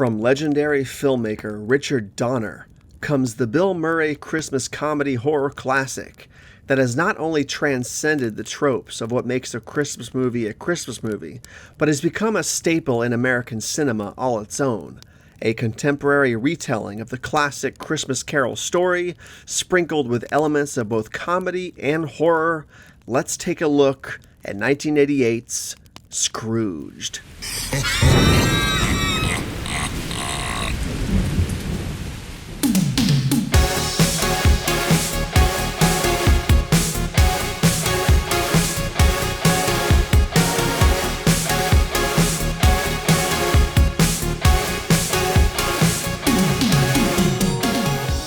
From legendary filmmaker Richard Donner comes the Bill Murray Christmas comedy horror classic that has not only transcended the tropes of what makes a Christmas movie, but has become a staple in American cinema all its own. A contemporary retelling of the classic Christmas Carol story, sprinkled with elements of both comedy and horror. Let's take a look at 1988's Scrooged.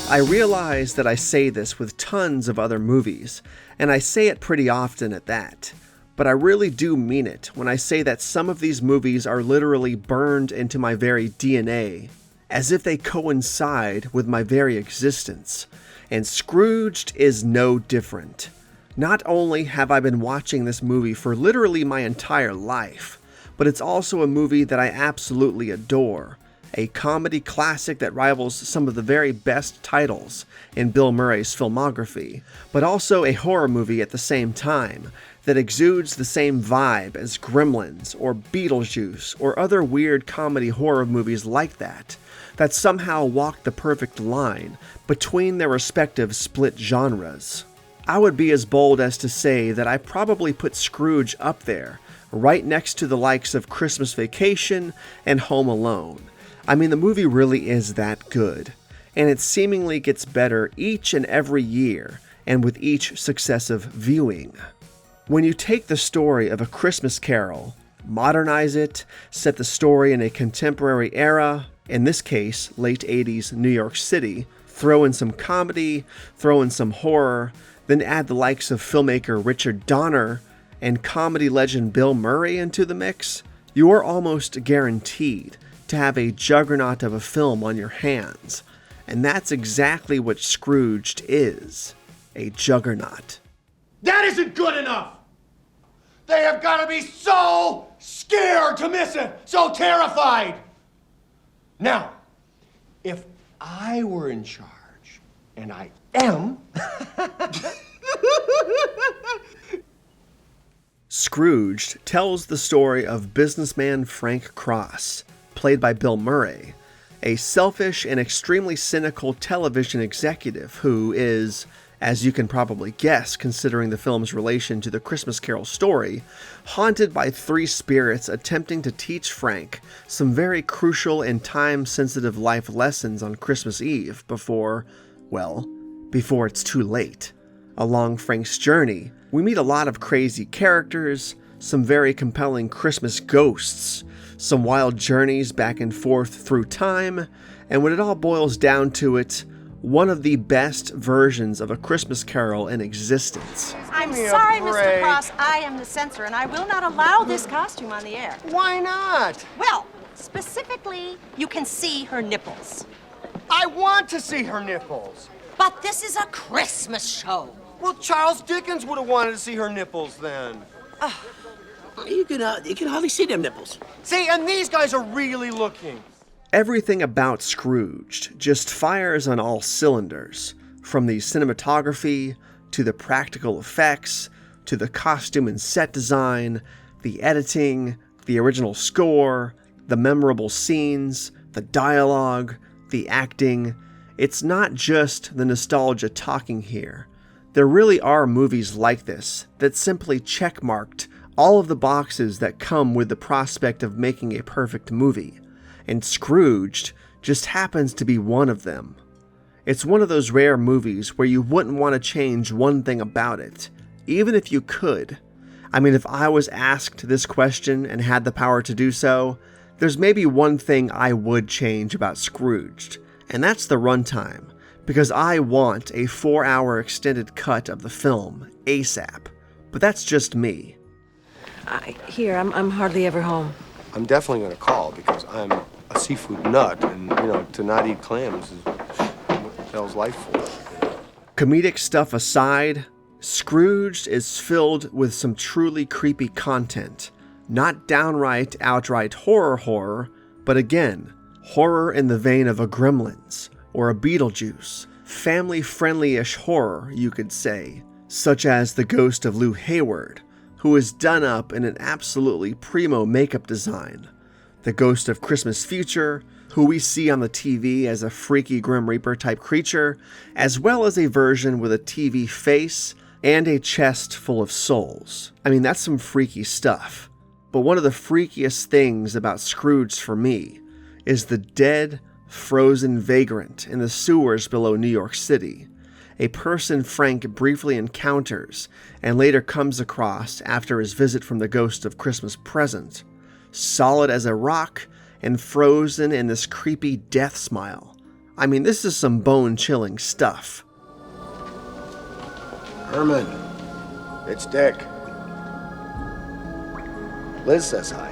I realize that I say this with tons of other movies, and I say it pretty often at that. But I really do mean it when I say that some of these movies are literally burned into my very DNA, as if they coincide with my very existence. And Scrooged is no different. Not only have I been watching this movie for literally my entire life, but it's also a movie that I absolutely adore. A comedy classic that rivals some of the very best titles in Bill Murray's filmography, but also a horror movie at the same time that exudes the same vibe as Gremlins or Beetlejuice or other weird comedy horror movies like that somehow walk the perfect line between their respective split genres. I would be as bold as to say that I probably put Scrooge up there, right next to the likes of Christmas Vacation and Home Alone. I mean, the movie really is that good, and it seemingly gets better each and every year, and with each successive viewing. When you take the story of A Christmas Carol, modernize it, set the story in a contemporary era, in this case, late 80s New York City, throw in some comedy, throw in some horror, then add the likes of filmmaker Richard Donner and comedy legend Bill Murray into the mix, you are almost guaranteed to have a juggernaut of a film on your hands. And that's exactly what Scrooged is. A juggernaut. That isn't good enough! They have got to be so scared to miss it, so terrified! Now, if I were in charge, and I am... Scrooged tells the story of businessman Frank Cross, played by Bill Murray, a selfish and extremely cynical television executive who is, as you can probably guess considering the film's relation to the Christmas Carol story, haunted by three spirits attempting to teach Frank some very crucial and time-sensitive life lessons on Christmas Eve before it's too late. Along Frank's journey, we meet a lot of crazy characters, some very compelling Christmas ghosts, some wild journeys back and forth through time, and when it all boils down to it, one of the best versions of A Christmas Carol in existence. I'm sorry, Mr. Cross, I am the censor, and I will not allow this costume on the air. Why not? Well, specifically, you can see her nipples. I want to see her nipples. But this is a Christmas show. Well, Charles Dickens would have wanted to see her nipples then. You can hardly see them nipples. See, and these guys are really looking. Everything about Scrooged just fires on all cylinders, from the cinematography, to the practical effects, to the costume and set design, the editing, the original score, the memorable scenes, the dialogue, the acting. It's not just the nostalgia talking here. There really are movies like this that simply checkmarked all of the boxes that come with the prospect of making a perfect movie, and Scrooged just happens to be one of them. It's one of those rare movies where you wouldn't want to change one thing about it, even if you could. I mean, if I was asked this question and had the power to do so, there's maybe one thing I would change about Scrooged, and that's the runtime, because I want a 4-hour extended cut of the film ASAP, but that's just me. I'm hardly ever home. I'm definitely going to call because I'm a seafood nut, and, to not eat clams is what the hell's life for. Comedic stuff aside, Scrooged is filled with some truly creepy content. Not outright horror, but again, horror in the vein of a Gremlins or a Beetlejuice, family-friendly-ish horror, you could say, such as the ghost of Lou Hayward, who is done up in an absolutely primo makeup design, the ghost of Christmas Future, who we see on the TV as a freaky Grim Reaper type creature, as well as a version with a TV face and a chest full of souls. I mean, that's some freaky stuff. But one of the freakiest things about Scrooged for me is the dead, frozen vagrant in the sewers below New York City, a person Frank briefly encounters and later comes across after his visit from the ghost of Christmas Present, solid as a rock and frozen in this creepy death smile. I mean, this is some bone-chilling stuff. Herman, it's Dick. Liz says hi.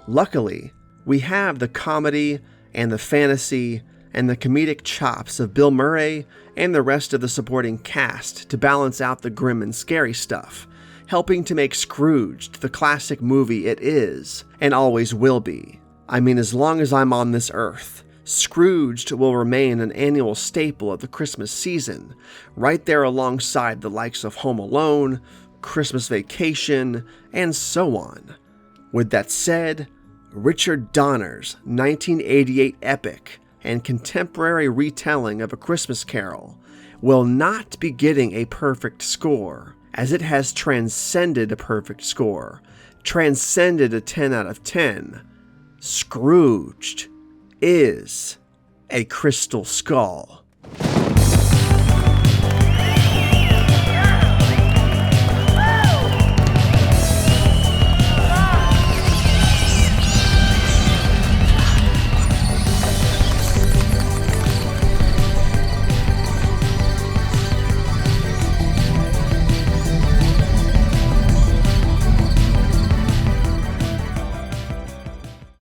Luckily, we have the comedy and the fantasy and the comedic chops of Bill Murray and the rest of the supporting cast to balance out the grim and scary stuff, helping to make Scrooged the classic movie it is and always will be. I mean, as long as I'm on this earth, Scrooged will remain an annual staple of the Christmas season, right there alongside the likes of Home Alone, Christmas Vacation, and so on. With that said, Richard Donner's 1988 epic and contemporary retelling of A Christmas Carol will not be getting a perfect score, as it has transcended a perfect score, transcended a 10 out of 10. Scrooged is a crystal skull.